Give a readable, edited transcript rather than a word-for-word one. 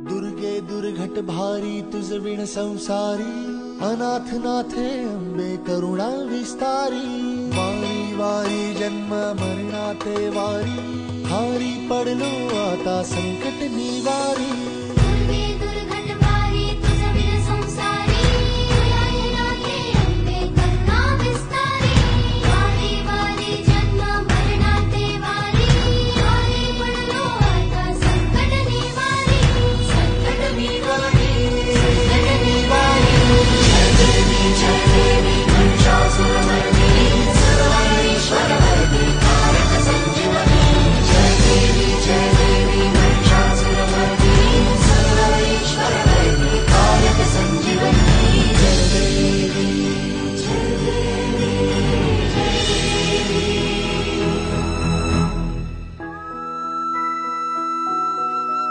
दुर्गे दुर्घट भारी तुझ विण संसारी, अनाथ नाथे अंबे करुणा विस्तारी। वारी वारी जन्म मरणाते वारी, हारी पडलो आता संकट निवारी।